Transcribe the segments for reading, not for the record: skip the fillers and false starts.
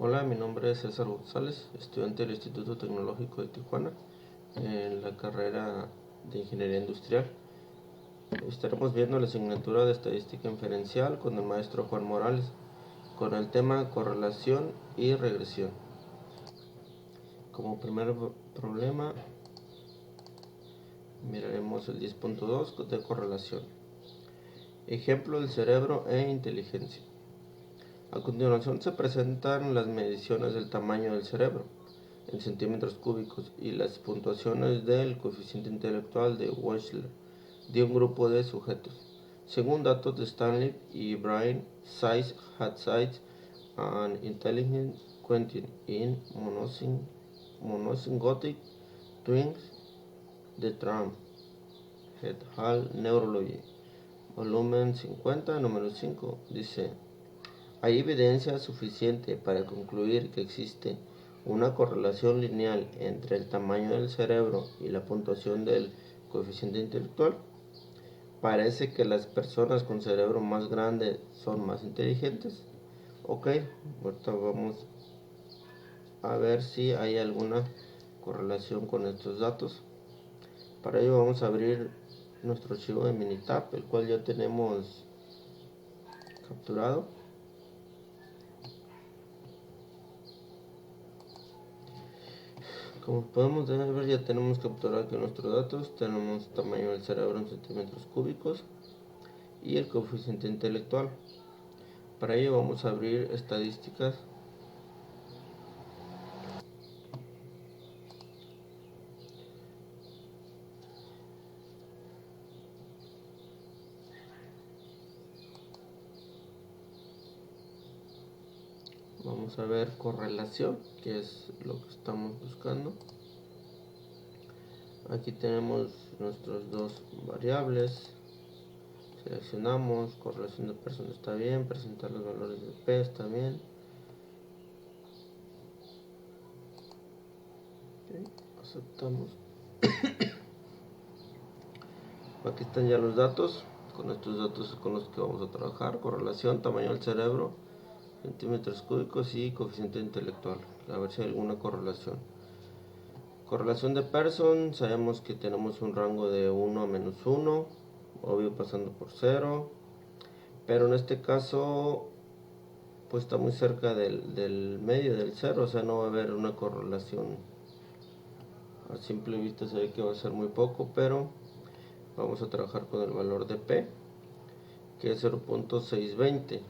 Hola, mi nombre es César González, estudiante del Instituto Tecnológico de Tijuana en la carrera de Ingeniería Industrial. Estaremos viendo la asignatura de Estadística Inferencial con el maestro Juan Morales, con el tema correlación y regresión. Como primer problema, miraremos el 10.2 de correlación. Ejemplo del cerebro e inteligencia. A continuación se presentan las mediciones del tamaño del cerebro en centímetros cúbicos y las puntuaciones del coeficiente intelectual de Wechsler de un grupo de sujetos. Según datos de Stanley y Brain, Size, Hat Size and Intelligence Quentin in Monozygotic Twins de Trump, et al. Neurology, volumen 50, número 5, dice: hay evidencia suficiente para concluir que existe una correlación lineal entre el tamaño del cerebro y la puntuación del coeficiente intelectual. Parece que las personas con cerebro más grande son más inteligentes. Ok, ahorita vamos a ver si hay alguna correlación con estos datos. Para ello vamos a abrir nuestro archivo de Minitab, el cual ya tenemos capturado. Como podemos ver, ya tenemos capturado aquí nuestros datos. Tenemos tamaño del cerebro en centímetros cúbicos y el coeficiente intelectual. Para ello vamos a abrir estadísticas. Vamos a ver correlación, que es lo que estamos buscando. Aquí tenemos nuestras dos variables. Seleccionamos, correlación de personas está bien, presentar los valores de P está bien. Okay, aceptamos. Aquí están ya los datos. Con estos datos con los que vamos a trabajar. Correlación, tamaño del cerebro, centímetros cúbicos y coeficiente intelectual. A ver si hay alguna correlación. Correlación de Pearson, sabemos que tenemos un rango de 1 a menos 1, obvio pasando por 0, pero en este caso pues está muy cerca del medio del 0, o sea no va a haber una correlación. A simple vista se ve que va a ser muy poco, pero vamos a trabajar con el valor de P, que es 0.620.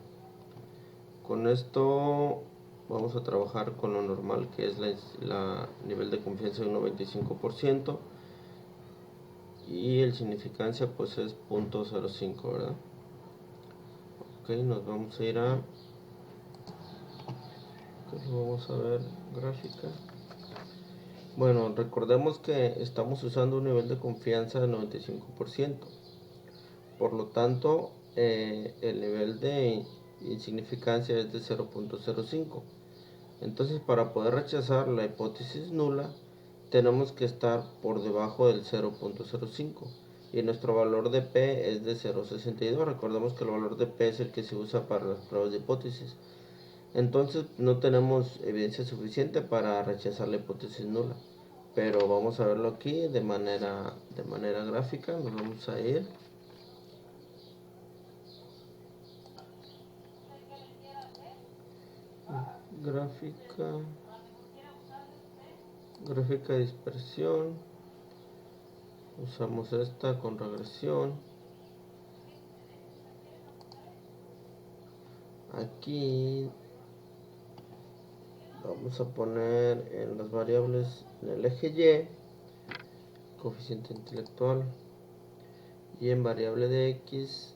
Con esto vamos a trabajar con lo normal, que es la nivel de confianza de un 95%, y el significancia pues es 0.05, ¿verdad? Ok, nos vamos a ir a vamos a ver gráfica. Bueno, recordemos que estamos usando un nivel de confianza del 95%, por lo tanto el nivel de insignificancia es de 0.05. Entonces, para poder rechazar la hipótesis nula, tenemos que estar por debajo del 0.05 y nuestro valor de P es de 0.62. Recordemos que el valor de P es el que se usa para las pruebas de hipótesis. Entonces no tenemos evidencia suficiente para rechazar la hipótesis nula, pero vamos a verlo aquí de manera gráfica. Nos vamos a ir gráfica de dispersión. Usamos esta con regresión. Aquí vamos a poner en las variables en el eje Y coeficiente intelectual, y en variable de X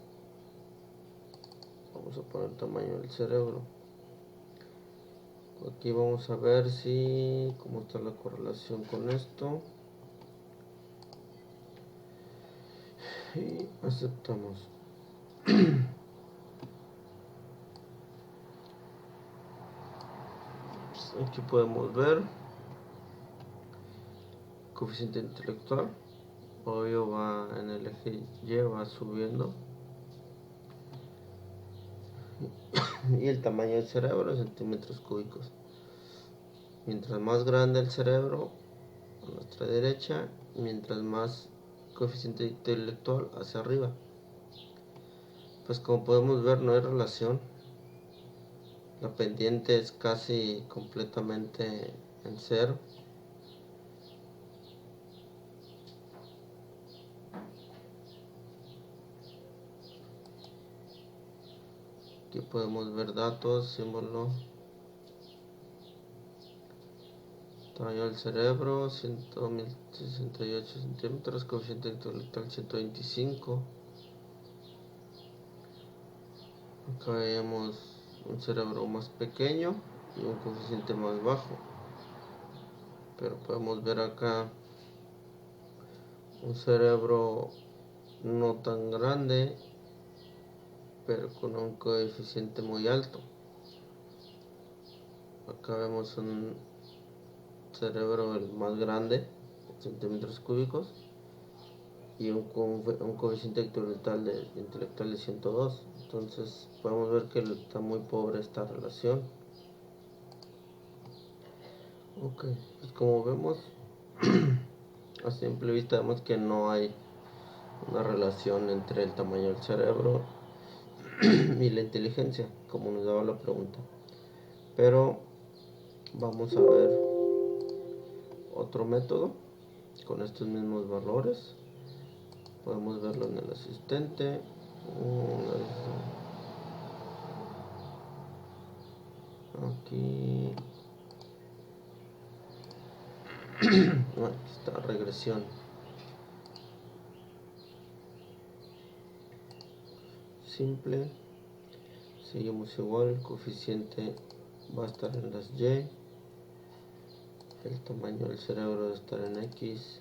vamos a poner tamaño del cerebro. Aquí vamos a ver si cómo está la correlación con esto y aceptamos. Aquí podemos ver coeficiente intelectual, obvio va en el eje Y, va subiendo, y el tamaño del cerebro en centímetros cúbicos. Mientras más grande el cerebro, a nuestra derecha, mientras más coeficiente intelectual hacia arriba. Pues como podemos ver, no hay relación. La pendiente es casi completamente en cero. Aquí podemos ver datos, símbolo, tamaño del cerebro, 100.068 centímetros, coeficiente intelectual 125. Acá vemos un cerebro más pequeño y un coeficiente más bajo. Pero podemos ver acá un cerebro no tan grande, pero con un coeficiente muy alto. Acá vemos un cerebro más grande, centímetros cúbicos, y un coeficiente intelectual de 102. Entonces podemos ver que está muy pobre esta relación. Ok, pues como vemos, a simple vista vemos que no hay una relación entre el tamaño del cerebro y la inteligencia, como nos daba la pregunta. Pero vamos a ver otro método con estos mismos valores. Podemos verlo en el asistente. Aquí aquí está regresión. Simple. Seguimos igual, el coeficiente va a estar en las Y. El tamaño del cerebro va a estar en X.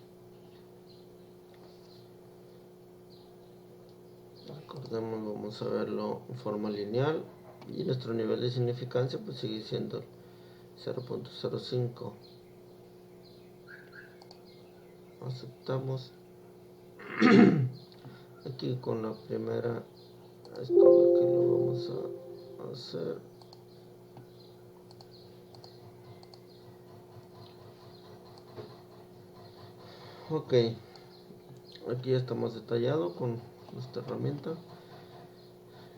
Recordemos, vamos a verlo en forma lineal. Y nuestro nivel de significancia pues sigue siendo 0.05. Aceptamos. Aquí con la primera es con la que lo vamos a hacer. Ok, aquí ya está más detallado con esta herramienta.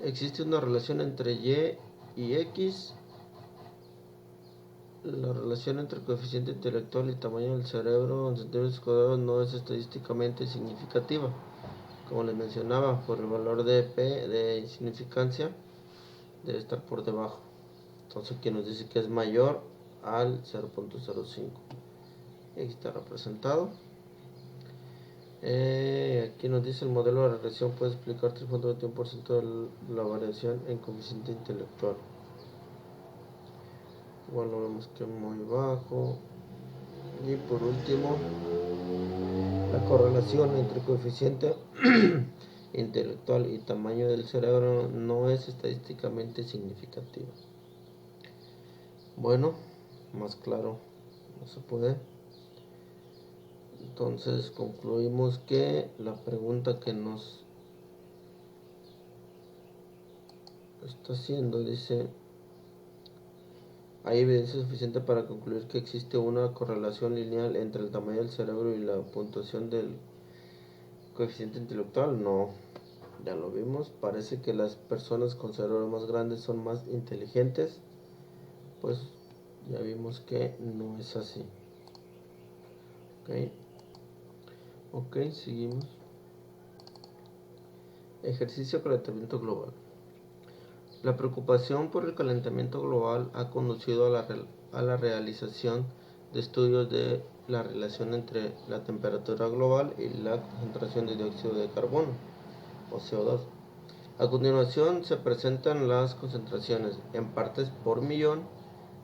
Existe una relación entre Y y X. La relación entre el coeficiente intelectual y tamaño del cerebro en centímetros cuadrados no es estadísticamente significativa. Como les mencionaba, por el valor de P de significancia debe estar por debajo. Entonces aquí nos dice que es mayor al 0.05. Aquí está representado. Aquí nos dice el modelo de regresión puede explicar 3.21% de la variación en coeficiente intelectual. Igual lo vemos que es muy bajo. Y por último, la correlación entre coeficiente intelectual y tamaño del cerebro no es estadísticamente significativa. Bueno, más claro no se puede. Entonces concluimos que la pregunta que nos está haciendo dice: ¿hay evidencia suficiente para concluir que existe una correlación lineal entre el tamaño del cerebro y la puntuación del coeficiente intelectual? No, ya lo vimos. Parece que las personas con cerebros más grandes son más inteligentes. Pues ya vimos que no es así. Ok, seguimos. Ejercicio de calentamiento global. La preocupación por el calentamiento global ha conducido a la realización de estudios de la relación entre la temperatura global y la concentración de dióxido de carbono, o CO2. A continuación se presentan las concentraciones en partes por millón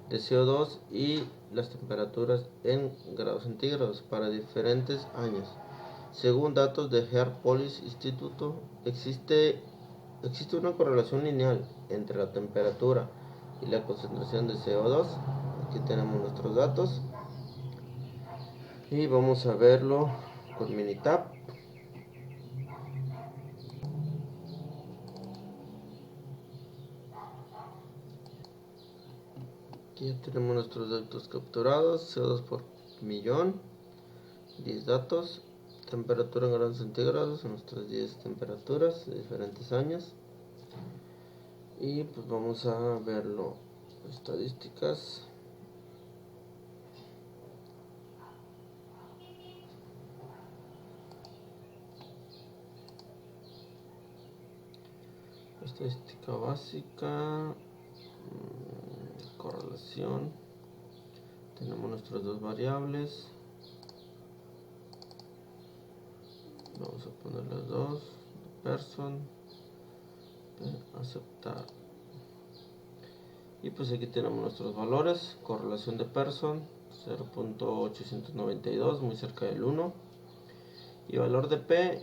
de CO2 y las temperaturas en grados centígrados para diferentes años. Según datos de Geopolis Instituto, existe una correlación lineal entre la temperatura y la concentración de CO2. Aquí tenemos nuestros datos y vamos a verlo con Minitab. Aquí ya tenemos nuestros datos capturados, CO2 por millón, 10 datos, temperatura en grados centígrados, nuestras 10 temperaturas de diferentes años. Y pues vamos a verlo, estadísticas. Estadística básica, correlación. Tenemos nuestras dos variables. Vamos a poner las dos. Person. Aceptar. Y pues aquí tenemos nuestros valores. Correlación de person 0.892, muy cerca del 1. Y valor de P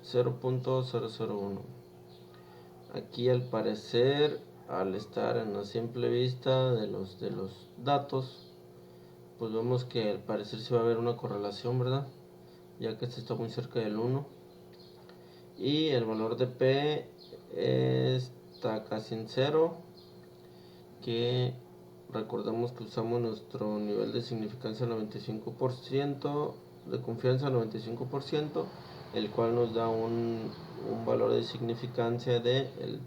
0.001. Aquí al parecer, al estar en la simple vista de los datos, pues vemos que al parecer se va a ver una correlación, ¿verdad? Ya que este está muy cerca del 1. Y el valor de P está casi en 0. Que recordemos que usamos nuestro nivel de significancia 95%, de confianza 95%, el cual nos da un valor de significancia de el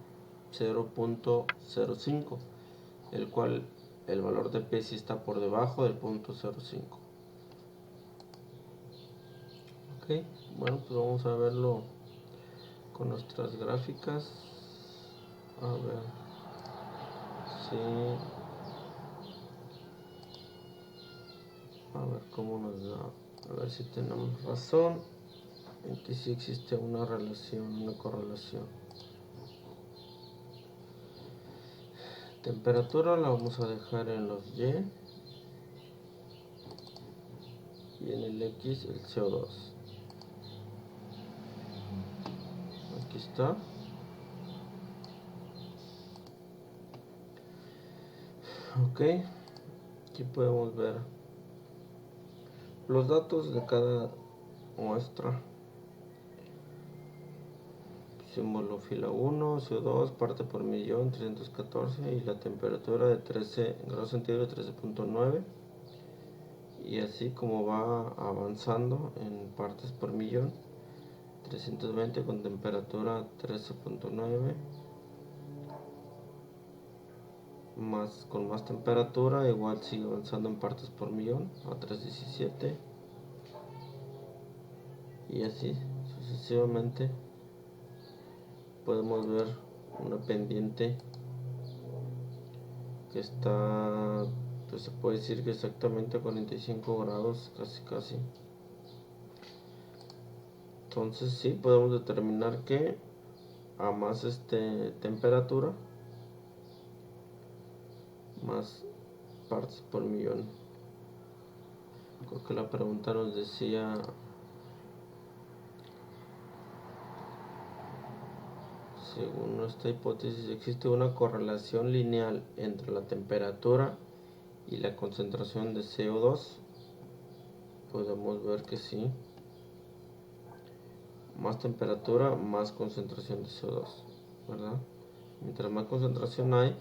0.05, el cual el valor de P sí está por debajo del 0.05. Ok, bueno, pues vamos a verlo con nuestras gráficas. A ver si a ver cómo nos da, a ver si tenemos razón en que sí existe una relación, una correlación. Temperatura la vamos a dejar en los Y y en el X el CO2. Aquí está. Ok, aquí podemos ver los datos de cada muestra. Símbolo fila 1, CO2, parte por millón, 314 y la temperatura de 13 grados centígrados, 13.9. Y así como va avanzando en partes por millón, 320 con temperatura 13.9. Con más temperatura igual sigue avanzando en partes por millón a 317 y así sucesivamente. Podemos ver una pendiente que está, pues se puede decir que exactamente a 45 grados, casi. Entonces sí podemos determinar que a más temperatura, más partes por millón. Creo que la pregunta nos decía, según esta hipótesis, ¿existe una correlación lineal entre la temperatura y la concentración de CO2? Podemos ver que sí. Más temperatura, más concentración de CO2, ¿verdad? Mientras más concentración hay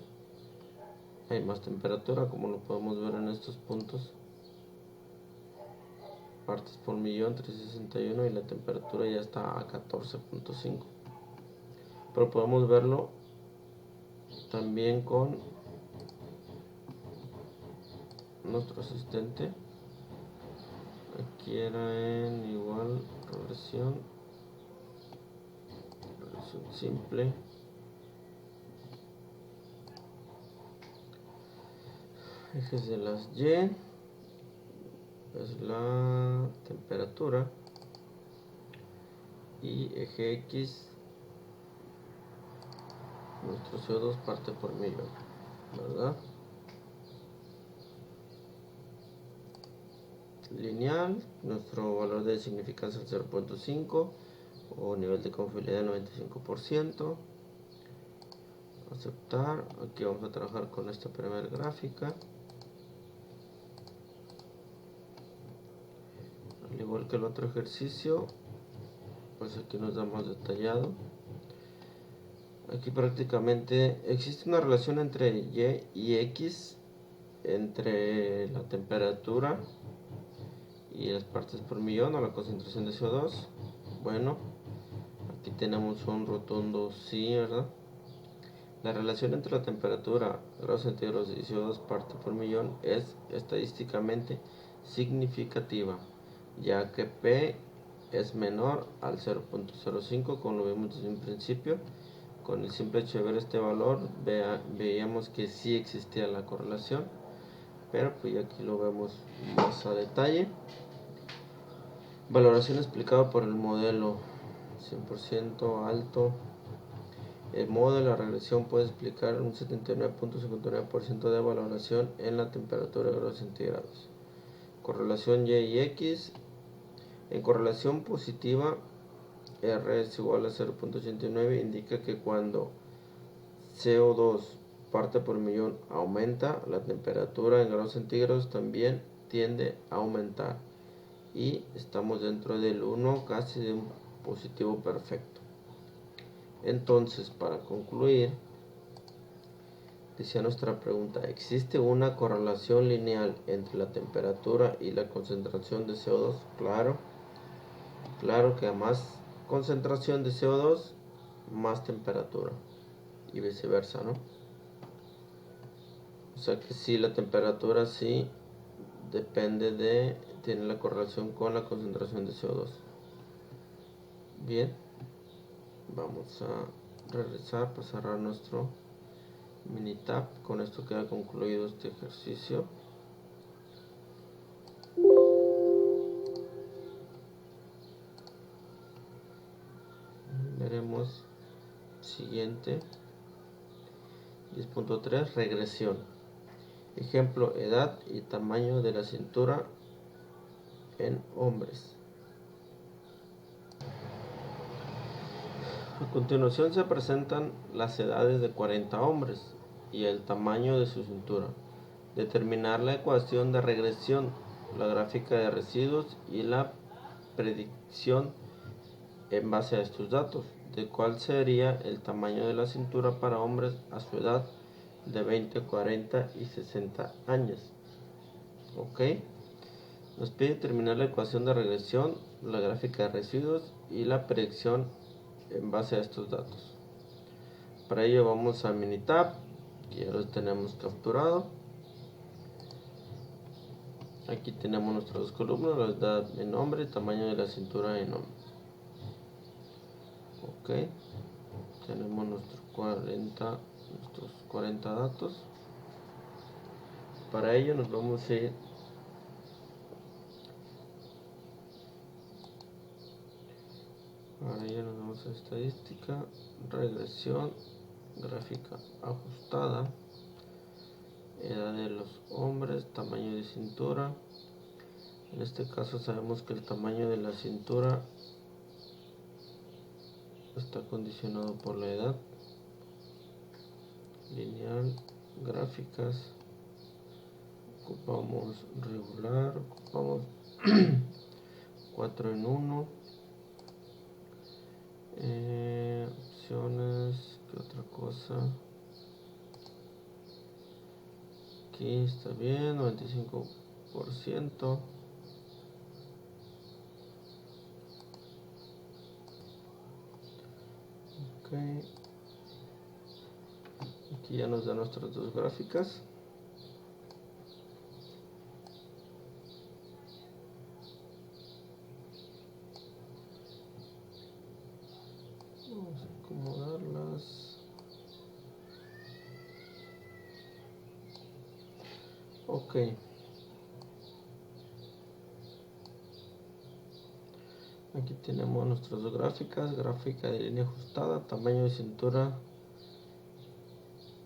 más temperatura, como lo podemos ver en estos puntos. Partes por millón 361 y la temperatura ya está a 14.5. Pero podemos verlo también con nuestro asistente. Aquí era en igual regresión simple. Ejes de las Y es la temperatura y eje X nuestro CO2 parte por millón, ¿verdad? Lineal, nuestro valor de significancia es 0.5 o nivel de confiabilidad 95%. Aceptar. Aquí vamos a trabajar con esta primera gráfica. Al igual que el otro ejercicio, pues aquí nos da más detallado. Aquí prácticamente existe una relación entre Y y X entre la temperatura y las partes por millón o la concentración de CO2. Bueno, aquí tenemos un rotundo sí, ¿verdad? La relación entre la temperatura, grados centígrados y CO2 parte por millón es estadísticamente significativa, ya que P es menor al 0.05, como lo vimos desde un principio. Con el simple hecho de ver este valor, veíamos que sí existía la correlación, pero pues aquí lo vemos más a detalle. Valoración explicada por el modelo 100% alto. El modo de la regresión puede explicar un 79.59% de valoración en la temperatura de grados centígrados. Correlación Y y X. En correlación positiva, R es igual a 0.89, indica que cuando CO2 parte por millón aumenta, la temperatura en grados centígrados también tiende a aumentar. Y estamos dentro del 1, casi de un positivo perfecto. Entonces, para concluir, decía nuestra pregunta, ¿existe una correlación lineal entre la temperatura y la concentración de CO2? Claro que a más concentración de CO2, más temperatura y viceversa, ¿no? O sea que sí, la temperatura sí tiene la correlación con la concentración de CO2. Bien, vamos a regresar para cerrar nuestro Minitab. Con esto queda concluido este ejercicio. Veremos siguiente. 10.3, regresión. Ejemplo, edad y tamaño de la cintura en hombres. A continuación se presentan las edades de 40 hombres y el tamaño de su cintura. Determinar la ecuación de regresión, la gráfica de residuos y la predicción en base a estos datos de cuál sería el tamaño de la cintura para hombres a su edad de 20, 40 y 60 años. Ok, nos pide determinar la ecuación de regresión, la gráfica de residuos y la predicción en base a estos datos. Para ello vamos a Minitab, que ya lo tenemos capturado. Aquí tenemos nuestras dos columnas, la edad en hombre y tamaño de la cintura en hombre. Ok, tenemos nuestros 40 datos. Para ello nos vamos a ir a estadística, regresión, gráfica ajustada, edad de los hombres, tamaño de cintura. En este caso sabemos que el tamaño de la cintura está condicionado por la edad. Lineal, gráficas, ocupamos regular, ocupamos 4 en 1. Opciones, ¿qué otra cosa? Aquí está bien, 95%. Ok, aquí ya nos da nuestras dos gráficas. Vamos a acomodarlas. Ok, aquí tenemos nuestras dos gráficas, gráfica de línea ajustada, tamaño de cintura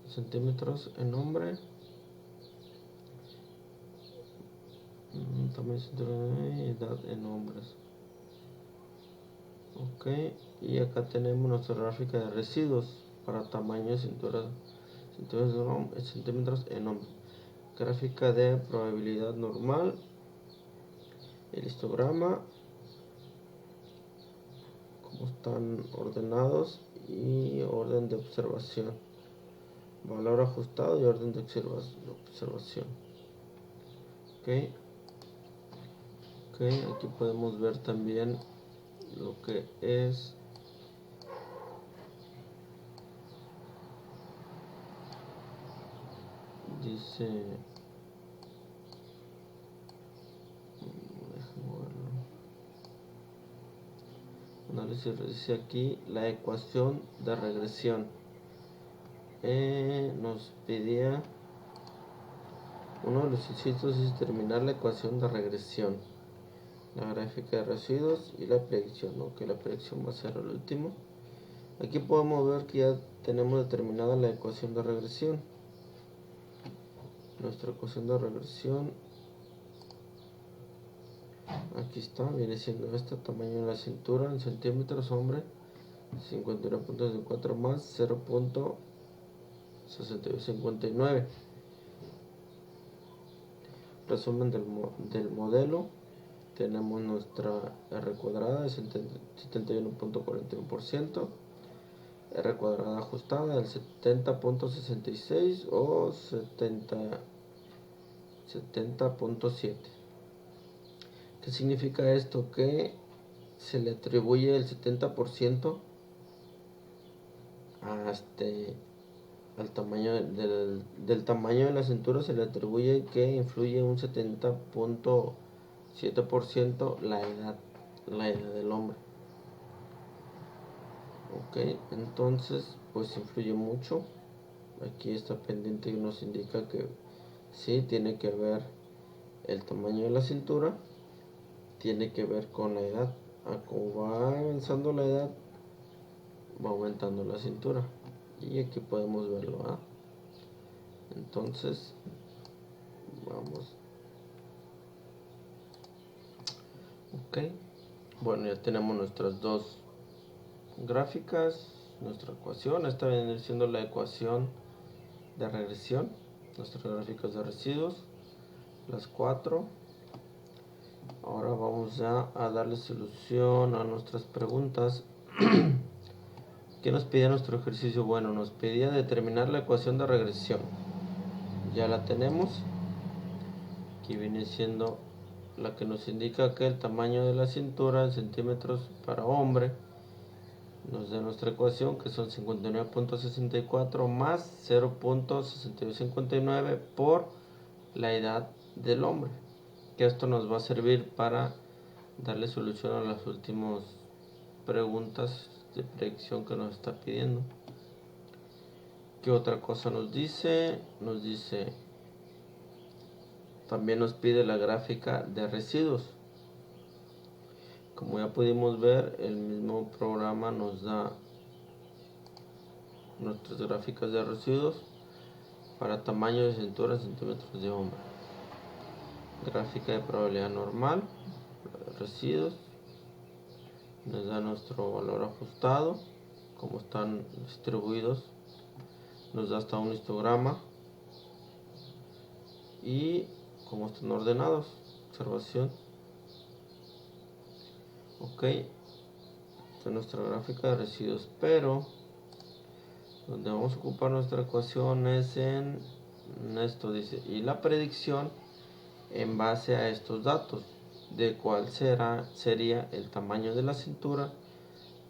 centímetros en hombre, tamaño de cintura y edad en hombres. Ok, y acá tenemos nuestra gráfica de residuos para tamaño de cintura centímetros en hombre, gráfica de probabilidad normal, el histograma, cómo están ordenados y orden de observación, valor ajustado y orden de observación. Ok, aquí podemos ver también lo que es dice análisis, dice aquí la ecuación de regresión. Nos pedía uno de los requisitos es determinar la ecuación de regresión, la gráfica de residuos y la predicción, ¿no? Que la predicción va a ser el último. Aquí podemos ver que ya tenemos determinada la ecuación de regresión. Nuestra ecuación de regresión, aquí está, viene siendo este tamaño de la cintura en centímetros hombre, 51.4 más 0.6259. Resumen del modelo. Tenemos nuestra R cuadrada de 71.41%, R cuadrada ajustada del 70.66 o 70.7. ¿Qué significa esto? Que se le atribuye el 70% al tamaño del tamaño de la cintura, se le atribuye que influye un 70.7% la edad del hombre. Ok, entonces pues influye mucho. Aquí está pendiente y nos indica que sí tiene que ver el tamaño de la cintura, tiene que ver con la edad. Como va avanzando la edad, va aumentando la cintura, y aquí podemos verlo. Entonces vamos. Ok, bueno, ya tenemos nuestras dos gráficas, nuestra ecuación. Esta viene siendo la ecuación de regresión, nuestras gráficas de residuos, las 4. Ahora vamos a darle solución a nuestras preguntas. ¿Qué nos pedía nuestro ejercicio? Bueno, nos pedía determinar la ecuación de regresión. Ya la tenemos. Aquí viene siendo la que nos indica que el tamaño de la cintura en centímetros para hombre nos da nuestra ecuación, que son 59.64 más 0.6259 por la edad del hombre, que esto nos va a servir para darle solución a las últimas preguntas de predicción que nos está pidiendo. ¿Qué otra cosa nos dice? Nos dice, también nos pide la gráfica de residuos. Como ya pudimos ver, el mismo programa nos da nuestras gráficas de residuos para tamaño de cintura en centímetros de hombre. Gráfica de probabilidad normal, residuos, nos da nuestro valor ajustado, como están distribuidos, nos da hasta un histograma y cómo están ordenados. Observación. Ok, esta es nuestra gráfica de residuos, pero donde vamos a ocupar nuestra ecuación es en esto. Dice, y la predicción en base a estos datos de cuál sería el tamaño de la cintura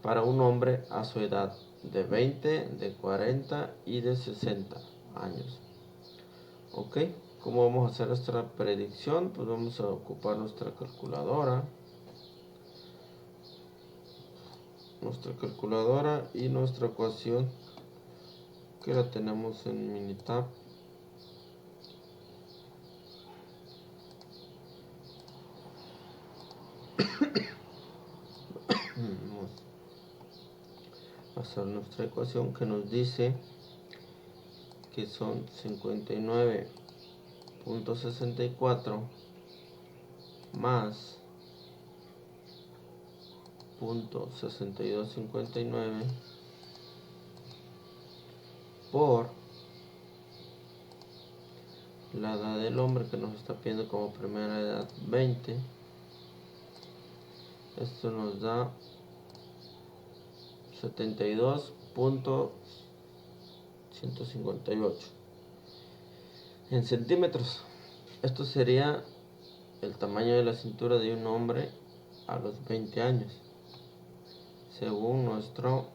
para un hombre a su edad de 20, de 40 y de 60 años. Ok, ¿cómo vamos a hacer nuestra predicción? Pues vamos a ocupar nuestra calculadora y nuestra ecuación, que la tenemos en Minitab. Vamos a hacer nuestra ecuación, que nos dice que son 59.64 más 0.6259 por la edad del hombre, que nos está pidiendo como primera edad 20. Esto nos da 72.158 en centímetros. Esto sería el tamaño de la cintura de un hombre a los 20 años, según nuestra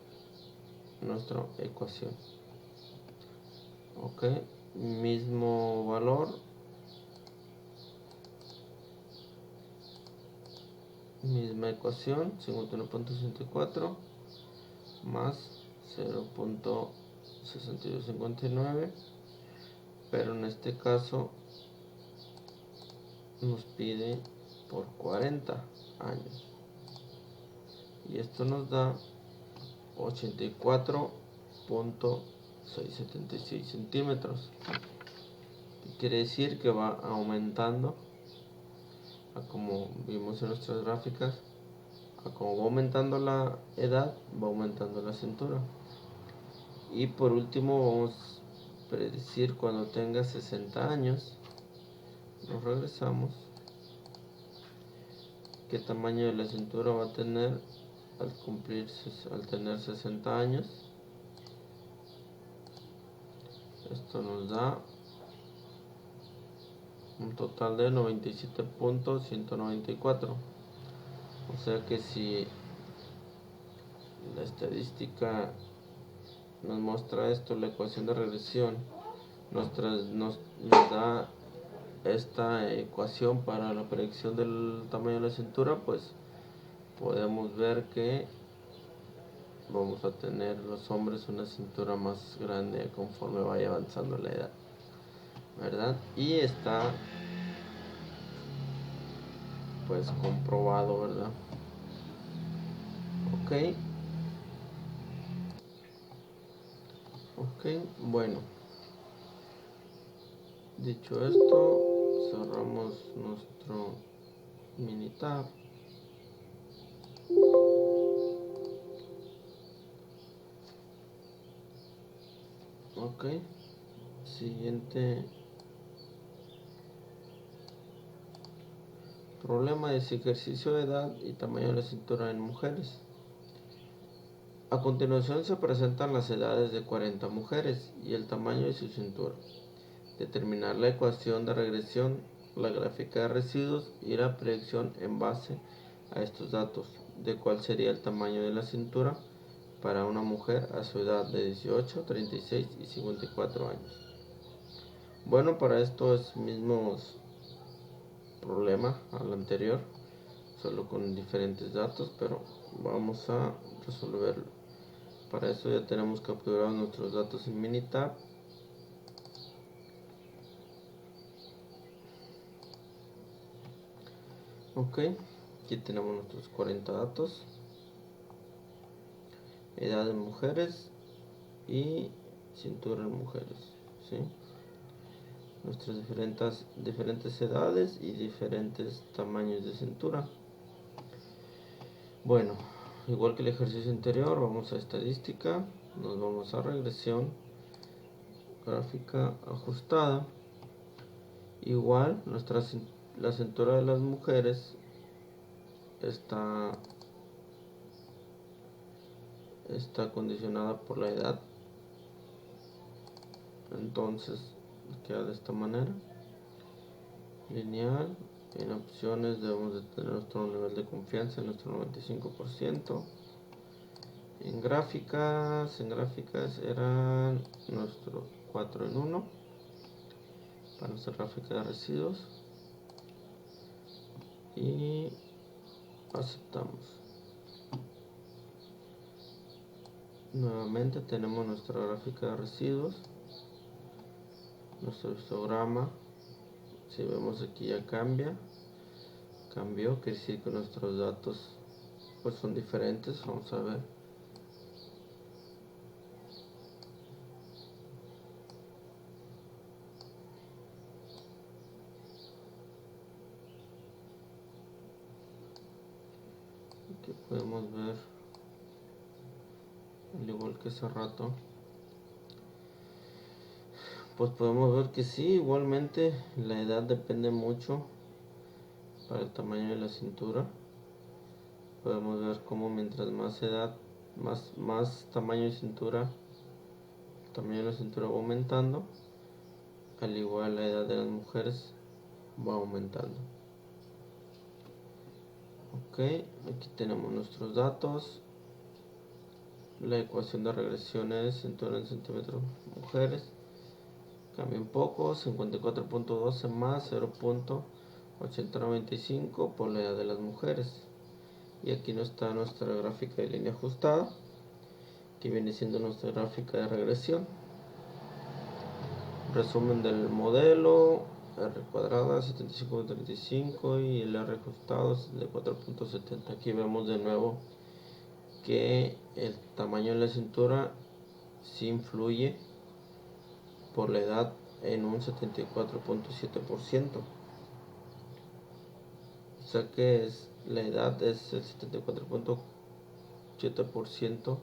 ecuación. Ok, mismo valor, misma ecuación, 51.64 más 0.6259, pero en este caso nos pide por 40 años y esto nos da 84.676 centímetros. Quiere decir que va aumentando, como vimos en nuestras gráficas, como va aumentando la edad, va aumentando la cintura. Y por último vamos a predecir cuando tenga 60 años. Nos regresamos. ¿Qué tamaño de la cintura va a tener al tener 60 años? Esto nos da un total de 97.194. O sea que si la estadística nos muestra esto, la ecuación de regresión nos da esta ecuación para la predicción del tamaño de la cintura, pues podemos ver que vamos a tener los hombres una cintura más grande conforme vaya avanzando la edad, ¿verdad? Y está pues comprobado, ¿verdad? Ok, bueno, dicho esto, cerramos nuestro mini tab. Ok, siguiente problema es ejercicio de edad y tamaño de la cintura en mujeres. A continuación se presentan las edades de 40 mujeres y el tamaño de su cintura. Determinar la ecuación de regresión, la gráfica de residuos y la predicción en base a estos datos de cuál sería el tamaño de la cintura para una mujer a su edad de 18, 36 y 54 años. Bueno, para esto es mismo problema al anterior, solo con diferentes datos, pero vamos a resolverlo. Para eso ya tenemos capturados nuestros datos en Minitab. Ok, aquí tenemos nuestros 40 datos, edad de mujeres y cintura en mujeres, ¿sí? Nuestras diferentes edades y diferentes tamaños de cintura. Bueno, igual que el ejercicio anterior, vamos a estadística, nos vamos a regresión, gráfica ajustada. Igual la cintura de las mujeres está condicionada por la edad, entonces queda de esta manera, lineal. En opciones debemos de tener nuestro nivel de confianza en nuestro 95%. En gráficas eran nuestro 4 en 1 para nuestra gráfica de residuos y aceptamos. Nuevamente tenemos nuestra gráfica de residuos, nuestro histograma. Si vemos aquí ya cambió, quiere decir que nuestros datos pues son diferentes. Vamos a ver. Aquí podemos ver, al igual que hace rato, pues podemos ver que sí, igualmente la edad depende mucho para el tamaño de la cintura. Podemos ver como mientras más edad, más tamaño de cintura, el tamaño de la cintura va aumentando, al igual la edad de las mujeres va aumentando. Ok, aquí tenemos nuestros datos. La ecuación de regresión es cintura en centímetros mujeres. Cambia un poco, 54.12 más 0.8095 por la edad de las mujeres. Y aquí no está nuestra gráfica de línea ajustada, que viene siendo nuestra gráfica de regresión. Resumen del modelo: R cuadrada 75.35 y el R ajustado 64.70. Aquí vemos de nuevo que el tamaño de la cintura sí influye por la edad en un 74.7%. O sea que la edad es el 74.7%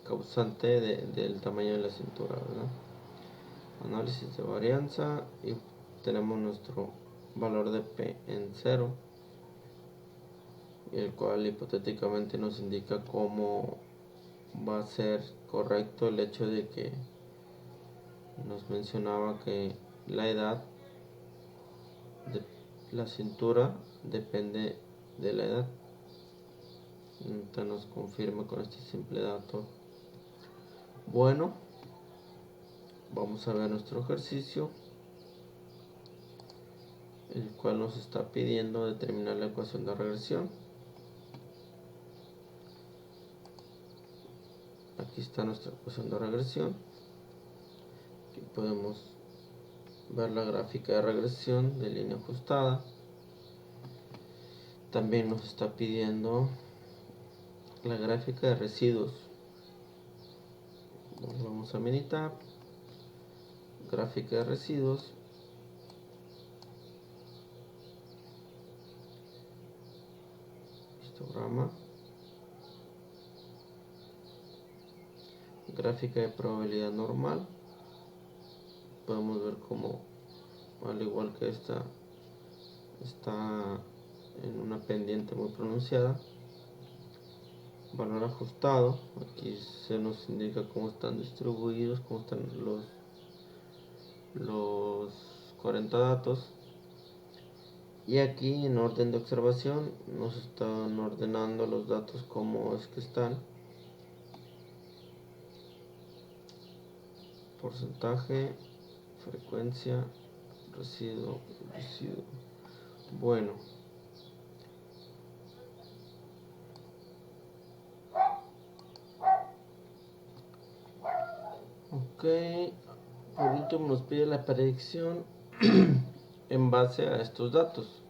causante del tamaño de la cintura, ¿verdad? Análisis de varianza, y tenemos nuestro valor de P en 0, el cual hipotéticamente nos indica cómo va a ser correcto el hecho de que nos mencionaba que la edad de la cintura depende de la edad. Entonces nos confirma con este simple dato. Bueno, vamos a ver nuestro ejercicio, el cual nos está pidiendo determinar la ecuación de regresión. Aquí está nuestra ecuación de regresión. Aquí podemos ver la gráfica de regresión de línea ajustada. También nos está pidiendo la gráfica de residuos. Vamos a Minitab, gráfica de residuos. Histograma. Gráfica de probabilidad normal. Podemos ver cómo, al igual que esta, está en una pendiente muy pronunciada. Valor ajustado. Aquí se nos indica cómo están distribuidos, cómo están los 40 datos. Y aquí en orden de observación nos están ordenando los datos como es que están. Porcentaje, frecuencia, residuo. Bueno, ok, por último nos pide la predicción en base a estos datos.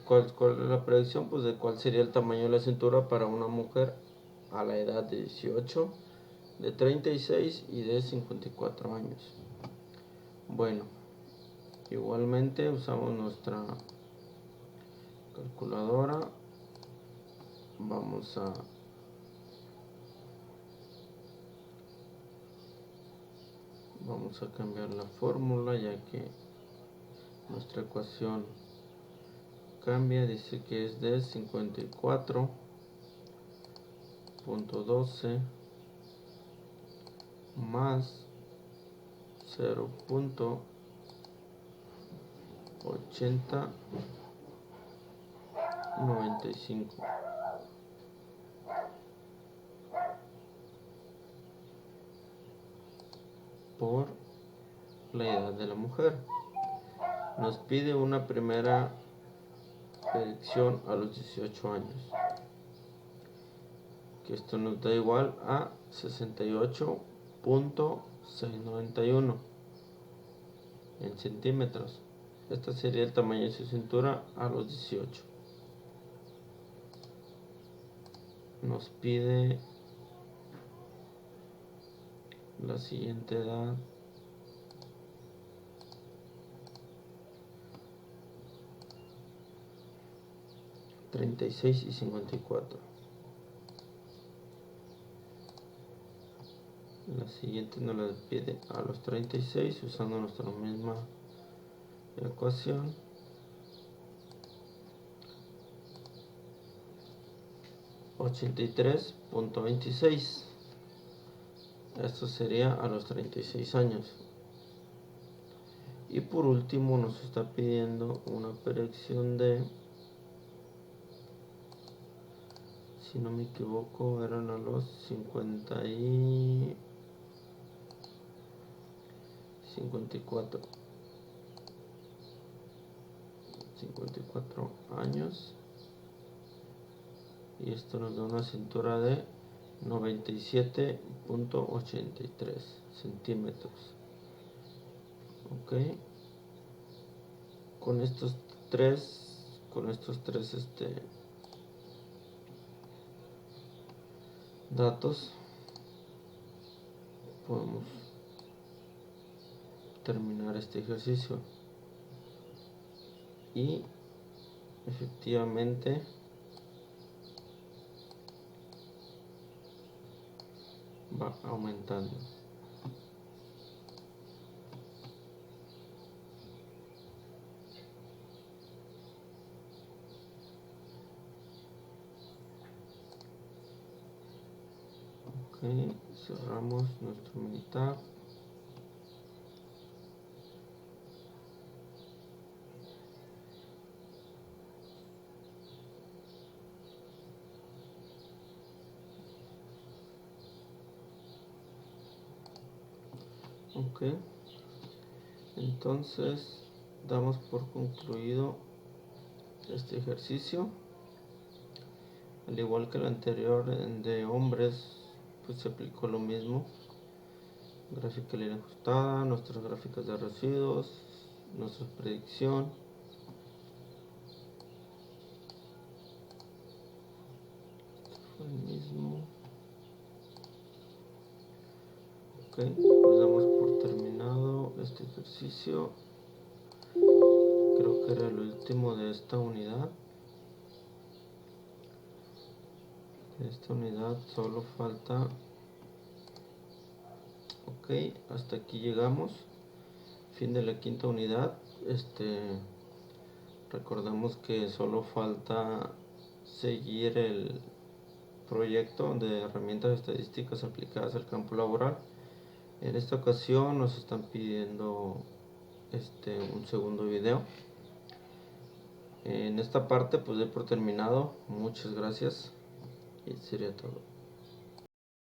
¿Cuál es la predicción? Pues de cuál sería el tamaño de la cintura para una mujer a la edad de 18, de 36 y de 54 años. Bueno, igualmente usamos nuestra calculadora. Vamos a cambiar la fórmula, ya que nuestra ecuación cambia. Dice que es de 54.12 más 0.8095 por la edad de la mujer. Nos pide una primera predicción a los 18 años, que esto nos da igual a 68.691 en centímetros. Este sería el tamaño de su cintura a los 18. Nos pide la siguiente edad. (36 y 54). La siguiente nos la pide a los 36 usando nuestra misma ecuación. (83.26). Esto sería a los 36 años. Y por último nos está pidiendo una predicción de, si no me equivoco, eran a los 54 años. Y esto nos da una cintura de 97.83 centímetros. Ok, con estos tres datos podemos terminar este ejercicio, y efectivamente va aumentando. Ok, cerramos nuestro Minitab. Ok, entonces damos por concluido este ejercicio. Al igual que el anterior de hombres, pues se aplicó lo mismo: gráfica lineal ajustada, nuestras gráficas de residuos, nuestra predicción. Fue el mismo. Ok, pues damos por terminado este ejercicio. Creo que era el último de esta unidad. Solo falta. Ok, hasta aquí llegamos. Fin de la quinta unidad. Recordamos que solo falta seguir el proyecto de herramientas estadísticas aplicadas al campo laboral. En esta ocasión nos están pidiendo un segundo video. En esta parte pues doy por terminado. Muchas gracias y sería todo.